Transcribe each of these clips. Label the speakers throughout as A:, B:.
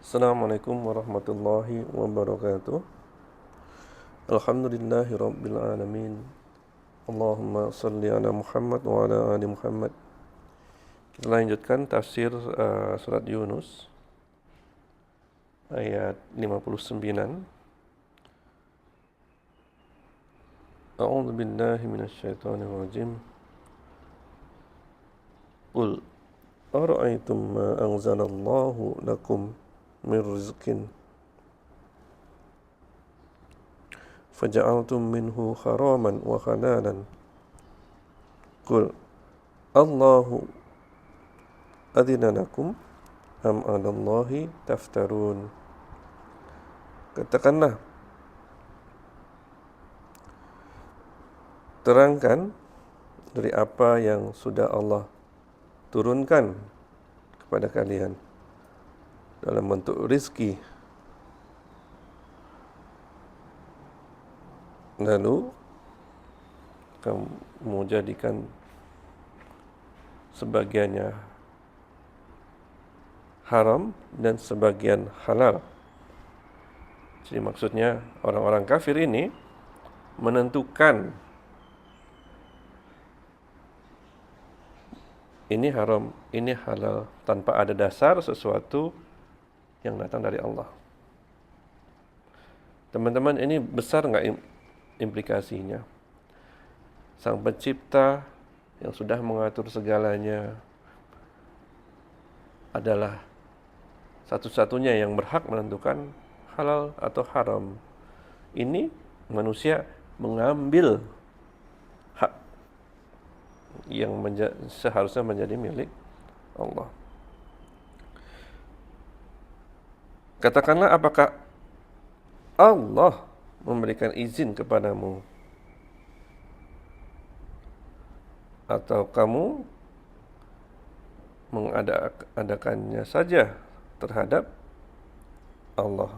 A: Assalamualaikum warahmatullahi wabarakatuh. Alhamdulillahi rabbil alamin. Allahumma salli ala Muhammad wa ala ali Muhammad. Kita lanjutkan tafsir surat Yunus ayat 59. A'udzu billahi minasy syaithanir rajim. Qul ara'aytum ma anzalallahu lakum min rizqin faja'altum minhu haraman wa halalan. Qul Allahu adzina lakum am 'alallahi taftarun. Katakanlah, terangkan dari apa yang sudah Allah turunkan kepada kalian dalam bentuk rizki, lalu kamu jadikan sebagiannya haram dan sebagian halal. Jadi maksudnya orang-orang kafir ini menentukan ini haram, ini halal tanpa ada dasar sesuatu yang datang dari Allah. Teman-teman, ini besar nggak implikasinya? Sang pencipta yang sudah mengatur segalanya adalah satu-satunya yang berhak menentukan halal atau haram. Ini manusia mengambil hak yang seharusnya menjadi milik Allah. Katakanlah, apakah Allah memberikan izin kepadamu atau kamu mengadakannya saja terhadap Allah?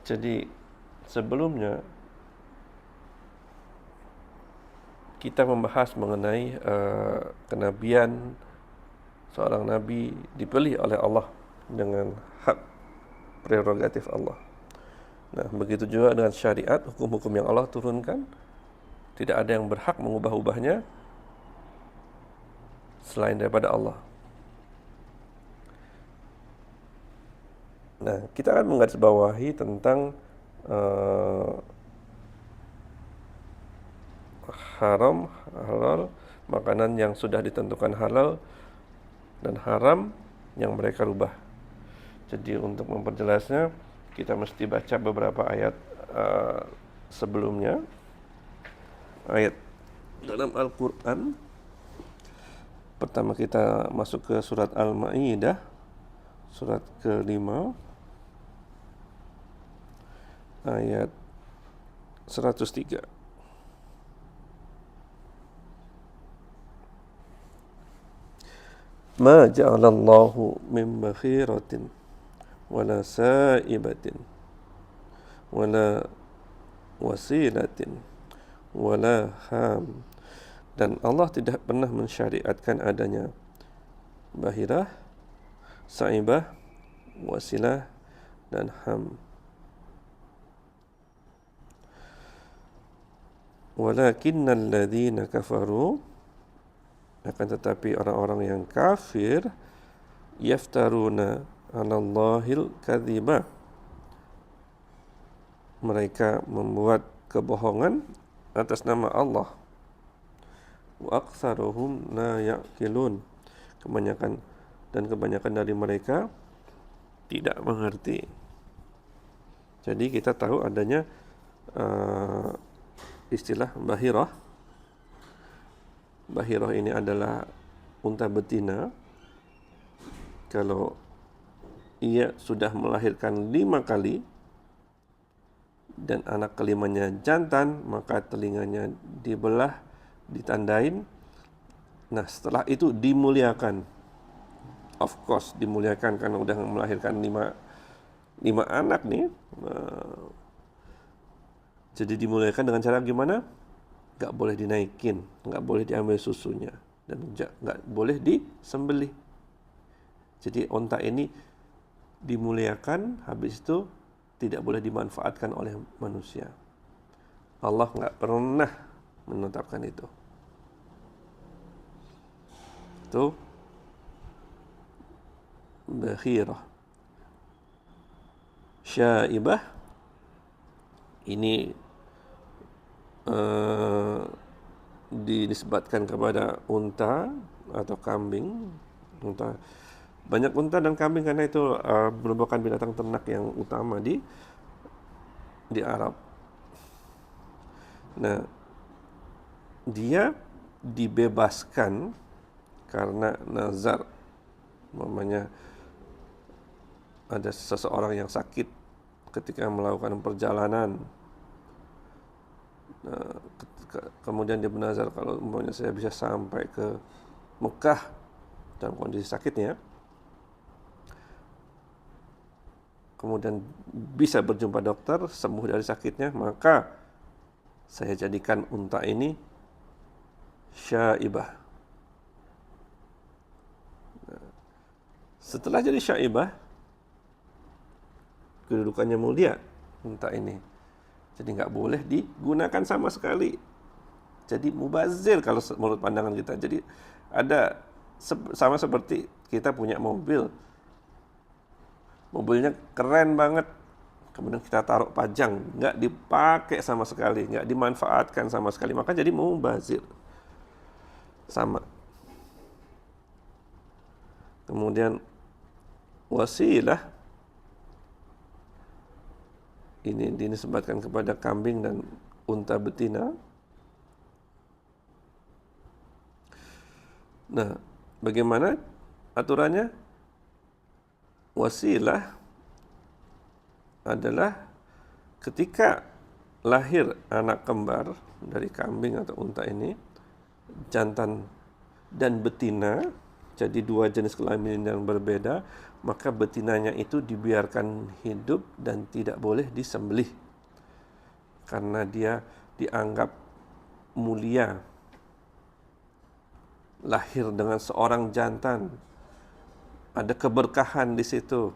A: Jadi sebelumnya kita membahas mengenai kenabian seorang nabi dipilih oleh Allah dengan hak prerogatif Allah. Nah, begitu juga dengan syariat, hukum-hukum yang Allah turunkan, tidak ada yang berhak mengubah-ubahnya selain daripada Allah. Nah, kita akan menggarisbawahi tentang haram, halal, makanan yang sudah ditentukan halal, dan haram yang mereka rubah. Jadi untuk memperjelasnya, kita mesti baca beberapa ayat sebelumnya. Ayat dalam Al-Quran. Pertama kita masuk ke surat Al-Ma'idah, surat ke-5, ayat 103. Ma ja'alallahu min bakhiratin wala sa'ibatin wala wasilatin wala ham. Dan Allah tidak pernah mensyariatkan adanya bahirah, sa'ibah, wasilah, dan ham. Walakinnal ladzina kafaru, akan tetapi orang-orang yang kafir, yaftaruna 'alallahil kadziba, mereka membuat kebohongan atas nama Allah. Wa aktsaruhum la ya'qilun, kebanyakan dari mereka tidak mengerti. Jadi kita tahu adanya istilah bahirah. Bahirah ini adalah unta betina. Kalau ia sudah melahirkan 5 kali dan anak kelimanya jantan, maka telinganya dibelah, ditandain. Nah, setelah itu dimuliakan. Of course dimuliakan karena udah melahirkan 5 anak nih. Jadi dimuliakan dengan cara gimana? Gak boleh dinaikin, gak boleh diambil susunya. dan nggak boleh disembelih. Jadi unta ini dimuliakan, habis itu tidak boleh dimanfaatkan oleh manusia. Allah nggak pernah menetapkan itu. Itu Bakhirah. Syaibah ini dinisbatkan kepada unta atau kambing. Banyak unta dan kambing karena itu merupakan binatang ternak yang utama di Arab. Nah, dia dibebaskan karena nazar. Umpamanya ada seseorang yang sakit ketika melakukan perjalanan. Kemudian dia bernazar, kalau umpamanya saya bisa sampai ke Mekah dalam kondisi sakitnya, kemudian bisa berjumpa dokter, sembuh dari sakitnya, maka saya jadikan unta ini syaibah. Setelah jadi syaibah, kedudukannya mulia unta ini. Jadi nggak boleh digunakan sama sekali. Jadi mubazir kalau menurut pandangan kita. Jadi ada sama seperti kita punya mobil. Mobilnya keren banget. Kemudian kita taruh pajang, nggak dipakai sama sekali, nggak dimanfaatkan sama sekali. Maka jadi mubazir. Sama. Kemudian wasilah ini dinisbatkan kepada kambing dan unta betina. Nah, bagaimana aturannya? Wasilah adalah ketika lahir anak kembar dari kambing atau unta ini, jantan dan betina, jadi dua jenis kelamin yang berbeda, maka betinanya itu dibiarkan hidup dan tidak boleh disembelih. Karena dia dianggap mulia. Lahir dengan seorang jantan. Ada keberkahan di situ.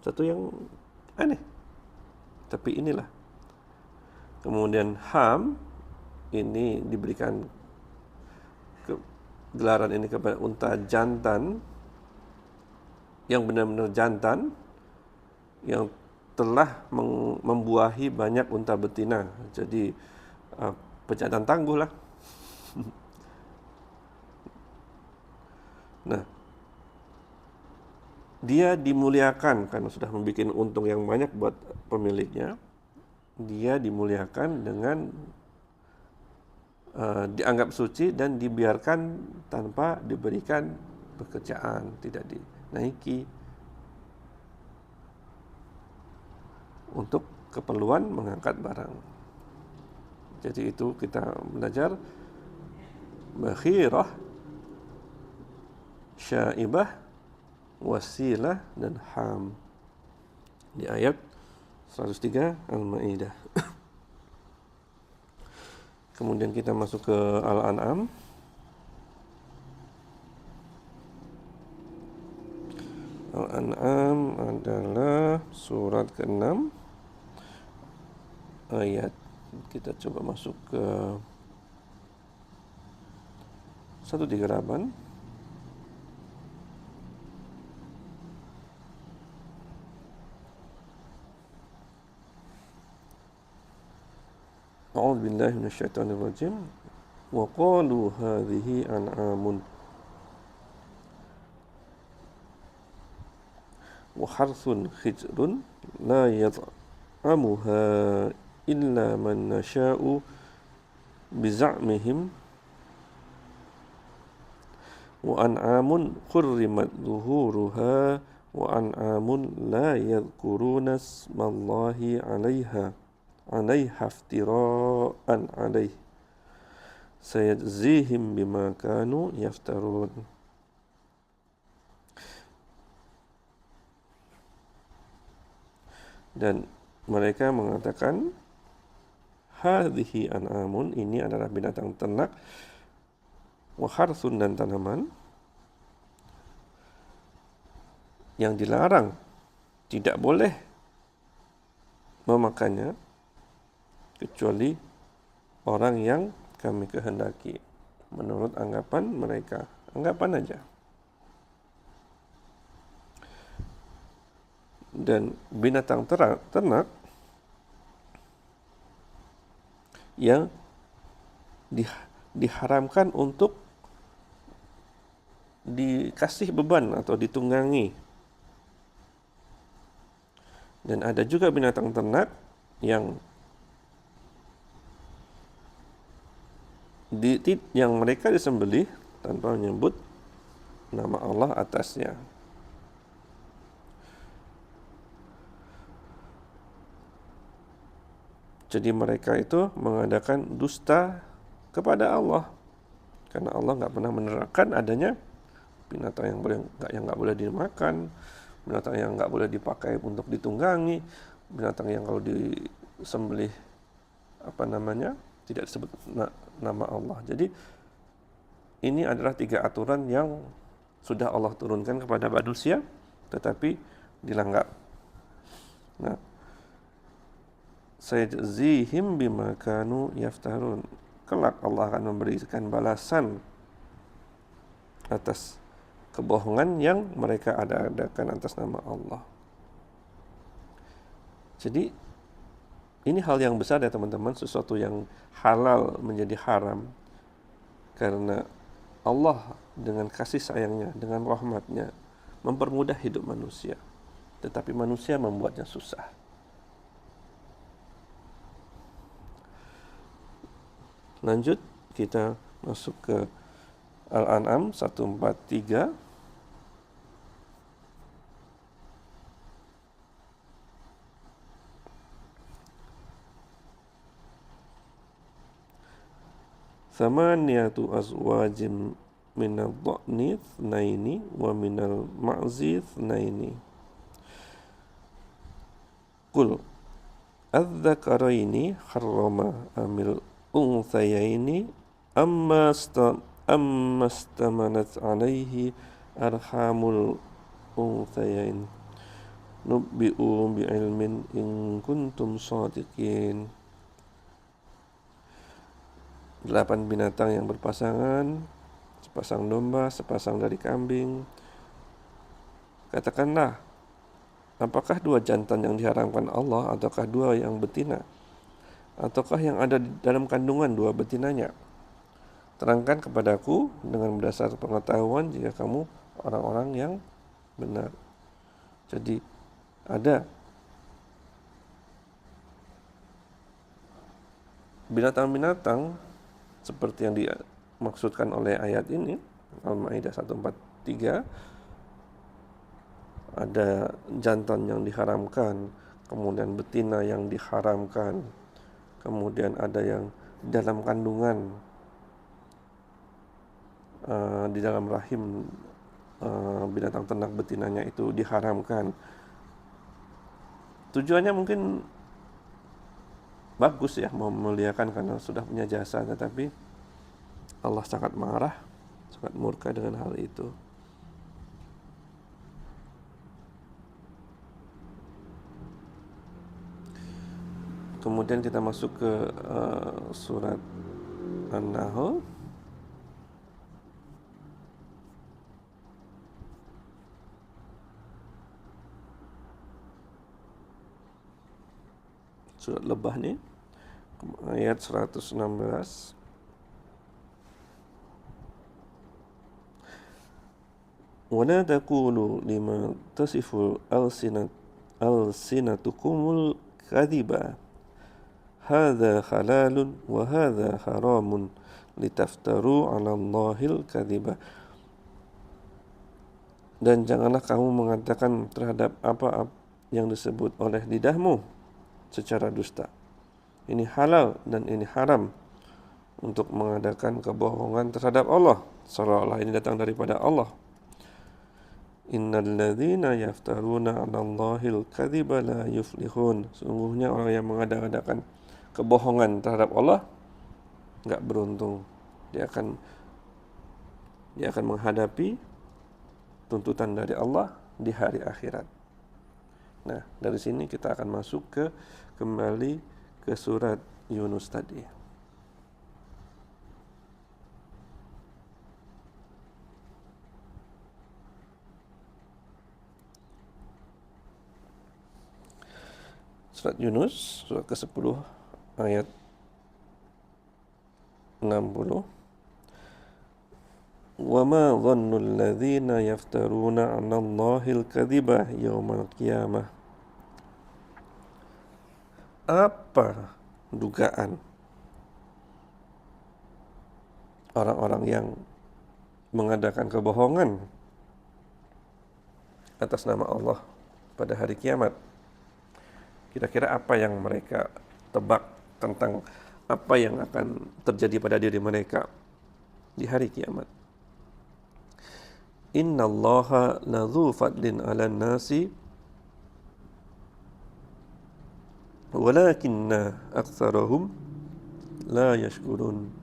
A: Satu yang aneh. Tapi inilah. Kemudian ham ini diberikan gelaran ini kepada unta jantan yang benar-benar jantan yang telah membuahi banyak unta betina. Jadi pejantan tangguh lah. Nah, dia dimuliakan karena sudah membuat untung yang banyak buat pemiliknya. Dia dimuliakan dengan dianggap suci dan dibiarkan tanpa diberikan pekerjaan, tidak dinaiki untuk keperluan mengangkat barang. Jadi itu kita belajar bakhirah, syaibah, wasilah dan ham di ayat 103 Al-Maidah. Kemudian kita masuk ke Al-An'am. Al-An'am adalah surat ke-6 ayat, kita coba masuk ke 138. A'udzu billahi minasyaitonir rajim. Wa qalu hadhihi an'amun wa harsun khijrun la yat'amuha illa man nasha'u biza'mihim wa an'amun hurrimat zuhuruha wa an'amun la yadhkuruna ismallahi 'alaiha iftira'an 'alaihi sayajzihim bima kanu yaftarun. Dan mereka mengatakan hadhihi an'amun, ini adalah binatang ternak, wa harsun, dan tanaman, yang dilarang, tidak boleh memakannya kecuali orang yang kami kehendaki menurut anggapan mereka. Anggapan aja. Dan binatang ternak yang diharamkan untuk dikasih beban atau ditunggangi. Dan ada juga binatang ternak yang mereka disembelih tanpa menyebut nama Allah atasnya. Jadi mereka itu mengadakan dusta kepada Allah, karena Allah nggak pernah menerangkan adanya binatang yang nggak boleh dimakan, binatang yang nggak boleh dipakai untuk ditunggangi, binatang yang kalau disembelih tidak disebut nama Allah. Jadi ini adalah 3 aturan yang sudah Allah turunkan kepada manusia, tetapi dilanggar. Nah, sayajzihim bima kanu yaftarun. Kelak Allah akan memberikan balasan atas kebohongan yang mereka adakan atas nama Allah. Jadi ini hal yang besar ya teman-teman, sesuatu yang halal menjadi haram karena Allah dengan kasih sayangnya, dengan rahmatnya mempermudah hidup manusia, tetapi manusia membuatnya susah. Lanjut, kita masuk ke Al-An'am 143. Thamaniyatu azwajim minal dha'ni ithnaini wa minal ma'zi ithnaini. Qul adh-dhakaraini harrama amil unthayaini amma istamanat alaihi arhamul unthayain. Nubbi'u bi'ilmin in kuntum shadiqin. 8 binatang yang berpasangan, sepasang domba, sepasang dari kambing. Katakanlah, apakah 2 jantan yang diharamkan Allah, ataukah 2 yang betina? Ataukah yang ada di dalam kandungan 2 betinanya? Terangkan kepadaku dengan berdasar pengetahuan jika kamu orang-orang yang benar. Jadi ada binatang-binatang seperti yang dimaksudkan oleh ayat ini, Al-Maidah 143, ada jantan yang diharamkan, kemudian betina yang diharamkan, kemudian ada yang dalam kandungan, di dalam rahim binatang ternak betinanya itu diharamkan. Tujuannya mungkin bagus ya, memuliakan karena sudah punya jasa, tetapi Allah sangat marah, sangat murka dengan hal itu. Kemudian kita masuk ke surat An-Nahl. Surat Lebah ni, ayat 116. وَلَا تَقُولُوا لِمَا تَصِفُ أَلْسِنَتُكُمُ الْكَذِبَ هَذَا حَلَالٌ وَهَذَا حَرَامٌ لِتَفْتَرُوا عَلَى اللَّهِ الْكَذِبَ. Dan janganlah kamu mengatakan terhadap apa yang disebut oleh lidahmu secara dusta. Ini halal dan ini haram, untuk mengadakan kebohongan terhadap Allah, seolah-olah ini datang daripada Allah. Innal ladzina yaftaruna 'ala Allahil kadhiba la yuflihun. Sungguhnya orang yang mengada-adakan kebohongan terhadap Allah, nggak beruntung. Dia akan menghadapi tuntutan dari Allah di hari akhirat. Nah, dari sini kita akan masuk kembali ke surat Yunus tadi. Surat Yunus, surat ke-10 ayat 60. Wa ma dhannul ladzina yaftaruna 'ala Allahil kadhiba yaumal qiyamah. Apa dugaan orang-orang yang mengadakan kebohongan atas nama Allah pada hari kiamat? Kira-kira apa yang mereka tebak tentang apa yang akan terjadi pada diri mereka di hari kiamat? Innallaha ladzu fadlin 'alan nasi walakinna aktsarahum la yashkurun.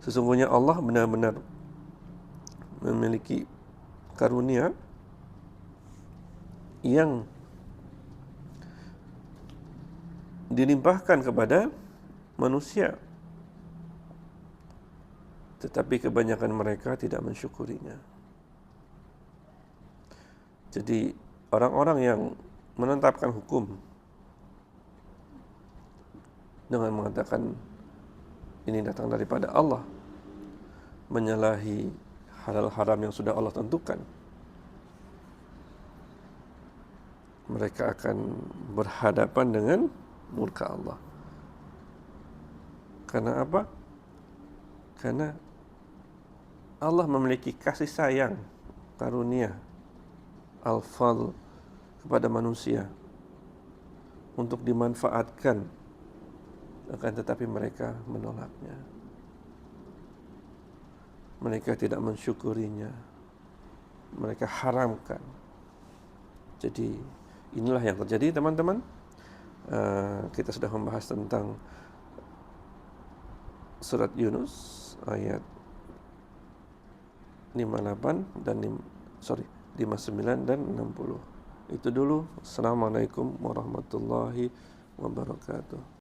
A: Sesungguhnya Allah benar-benar memiliki karunia yang dilimpahkan kepada manusia, tetapi kebanyakan mereka tidak mensyukurinya. Jadi orang-orang yang menetapkan hukum dengan mengatakan ini datang daripada Allah, menyalahi halal haram yang sudah Allah tentukan, mereka akan berhadapan dengan murka Allah. Karena apa? Karena Allah memiliki kasih sayang, karunia, al-fadl kepada manusia untuk dimanfaatkan, akan tetapi mereka menolaknya. Mereka tidak mensyukurinya. Mereka haramkan. Jadi inilah yang terjadi, teman-teman. Kita sudah membahas tentang surat Yunus ayat 58 dan 59 dan 60. Itu dulu. Assalamualaikum warahmatullahi wabarakatuh.